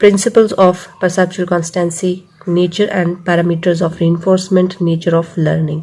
principles of perceptual constancy، nature and parameters of reinforcement، nature of learning۔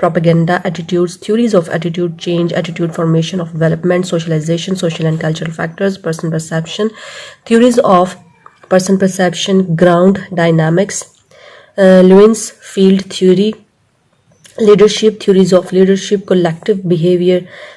propaganda attitudes، theories of attitude change، attitude formation of development، socialization، social and cultural factors، person perception، theories of person perception، ground dynamics، Lewin's field theory، leadership، theories of leadership، collective behavior،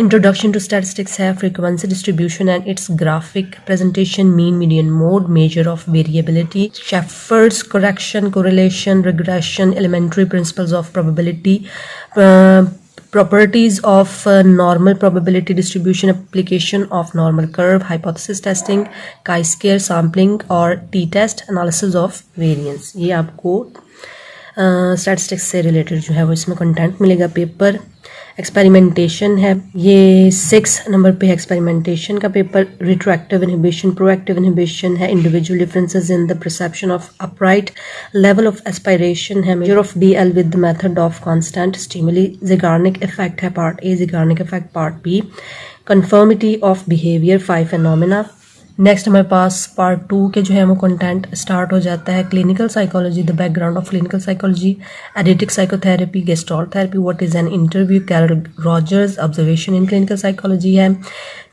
Introduction to statistics है frequency distribution and its graphic presentation, mean, median, mode, measure of variability, Shepard's correction, correlation, regression, elementary principles of probability, properties of normal probability distribution, application of normal curve, hypothesis testing, chi-square sampling और t-test, analysis of variance. ये आपको statistics से related जो है वो इसमें content मिलेगा. Paper experimentation है, ये 6 नंबर पे एक्सपेरिमेंटेशन का paper. Retroactive inhibition, proactive inhibition है, individual differences in the perception of upright level of aspiration है, measure of DL with the method of constant stimuli, Zeigarnik effect है part A, Zeigarnik effect part B, conformity of behaviour, 5 phenomena. Next हमारे पास part 2 के जो है वो content start हो जाता है. Clinical psychology, the background of clinical psychology, eidetic psychotherapy, gestalt therapy, what is an interview, Carl Rogers, observation in clinical psychology है.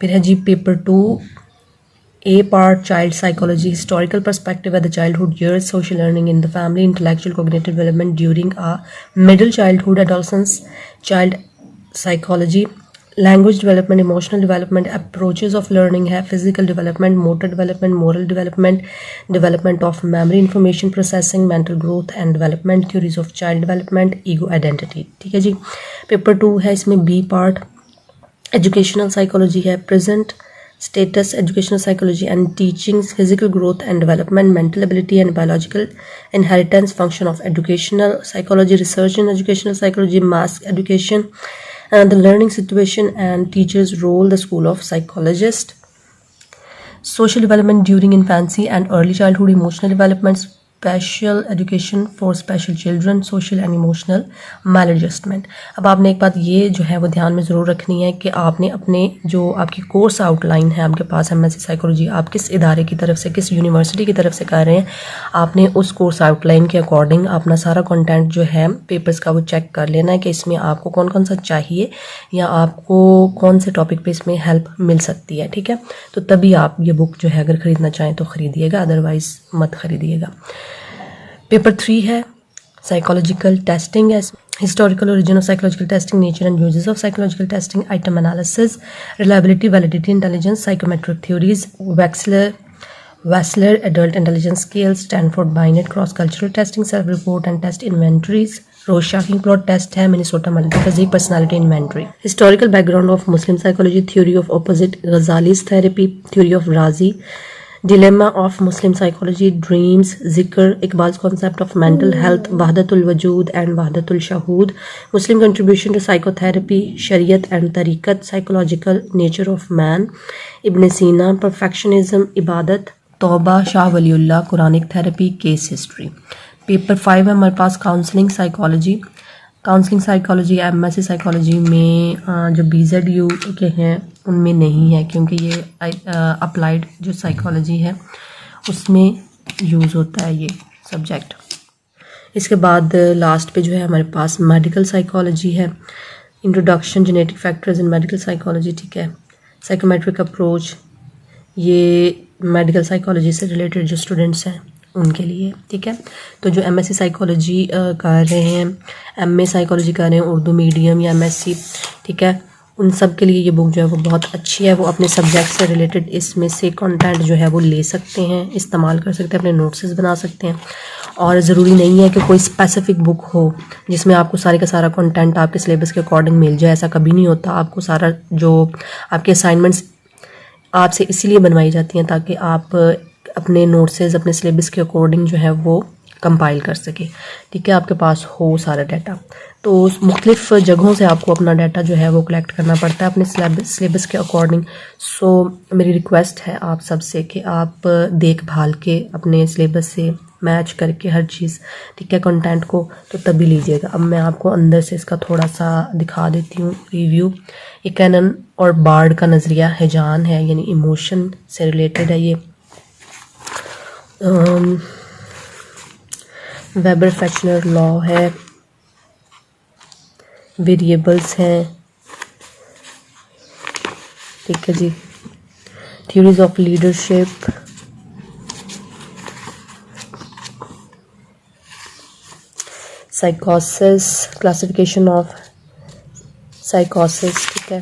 फिर है जी paper 2 A part, child psychology, historical perspective at the childhood years, social learning in the family, intellectual cognitive development during a middle childhood, adolescence, child psychology, language development, emotional development, approaches of learning है, physical development, motor development, moral development, development of memory, information processing, mental growth and development, theories of child development, ego identity. ठीक है जी. Paper 2 है, इसमें B part, educational psychology है, present status, educational psychology and teachings, physical growth and development, mental ability and biological inheritance, function of educational psychology, research in educational psychology, mass education, the learning situation and teachers role, the school of psychologist, social development during infancy and early childhood, emotional development, special education for special children, social and emotional maladjustment. अब आपने एक बात ये जो है वो ध्यान में ज़रूर रखनी है कि आपने अपने जो आपकी कोर्स आउटलाइन है आपके पास MSc साइकोलॉजी, आप किस इदारे की तरफ से, किस यूनिवर्सिटी की तरफ से कर रहे हैं, आपने उस कोर्स आउटलाइन के अकॉर्डिंग अपना सारा कंटेंट जो है पेपर्स का वो चेक कर लेना है कि इसमें आपको कौन कौन सा चाहिए या आपको कौन से टॉपिक पे इसमें हेल्प मिल सकती है. ठीक है, तो तभी आप ये बुक जो है अगर ख़रीदना चाहें तो ख़रीदिएगा, अदरवाइज़ मत ख़रीदिएगा. पेपर 3 है, साइकोलॉजिकल टेस्टिंग है, historical origin of psychological testing, nature and uses of psychological testing, item analysis, reliability, validity, intelligence, psychometric theories, Wechsler adult intelligence scale, Stanford Binet, cross cultural testing, self report and test inventories, Rorschach ink blot test है, Minnesota multiphasic personality inventory. Historical background of Muslim psychology, theory of opposite, Ghazali's therapy, theory of Razi, dilemma of Muslim psychology, dreams, zikr, Iqbal's concept of mental health, wahdatul wujud and wahdatul shahood, Muslim contribution to psychotherapy, shariat and tariqat, psychological nature of man, Ibn Sina, perfectionism, ibadat, tawbah, Shah Waliullah, Quranic therapy, case history. Paper 5 है हमारे पास counselling psychology. Counselling psychology MSc psychology में जो BZU के हैं उनमें नहीं है, क्योंकि ये अप्लाइड जो साइकोलॉजी है उसमें यूज़ होता है ये सब्जेक्ट. इसके बाद लास्ट पे जो है हमारे पास मेडिकल साइकोलॉजी है, introduction, genetic factors in medical psychology. ठीक है, साइकोमेट्रिक अप्रोच, ये मेडिकल साइकोलॉजी से रिलेटेड जो स्टूडेंट्स हैं उनके लिए. ठीक है, तो जो MSc साइकोलॉजी कर रहे हैं, MA साइकोलॉजी कर रहे हैं उर्दू मीडियम या MSc, ठीक है, उन सब के लिए ये बुक जो है वो बहुत अच्छी है. वो अपने सब्जेक्ट से रिलेटेड इसमें से कंटेंट जो है वो ले सकते हैं, इस्तेमाल कर सकते हैं, अपने नोट्स बना सकते हैं. और ज़रूरी नहीं है कि कोई स्पेसिफिक बुक हो जिसमें आपको सारे का सारा कंटेंट आपके सिलेबस के अकॉर्डिंग मिल जाए, ऐसा कभी नहीं होता. आपको सारा जो आपके असाइनमेंट्स आपसे इसीलिए बनवाई जाती हैं ताकि आप अपने नोट्स अपने सिलेबस के अकॉर्डिंग जो है वो कंपाइल कर सके. ठीक है, आपके पास हो सारा डाटा. तो मुख्तलिफ जगहों से आपको अपना डाटा जो है वो कलेक्ट करना पड़ता है अपने सिलेबस के अकॉर्डिंग. सो मेरी रिक्वेस्ट है आप सबसे कि आप देखभाल के अपने सिलेबस से मैच करके हर चीज़, ठीक है, कंटेंट को तो तभी लीजिएगा. अब मैं आपको अंदर से इसका थोड़ा सा दिखा देती हूँ रिव्यू. ये कैनन और बार्ड का नज़रिया हिजान है, यानी इमोशन से रिलेटेड है. ये वेबर फैचनर लॉ है, वेरिएबल्स हैं. ठीक है जी, theories of leadership, साइकोसिस, classification of साइकोसिस. ठीक है,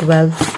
12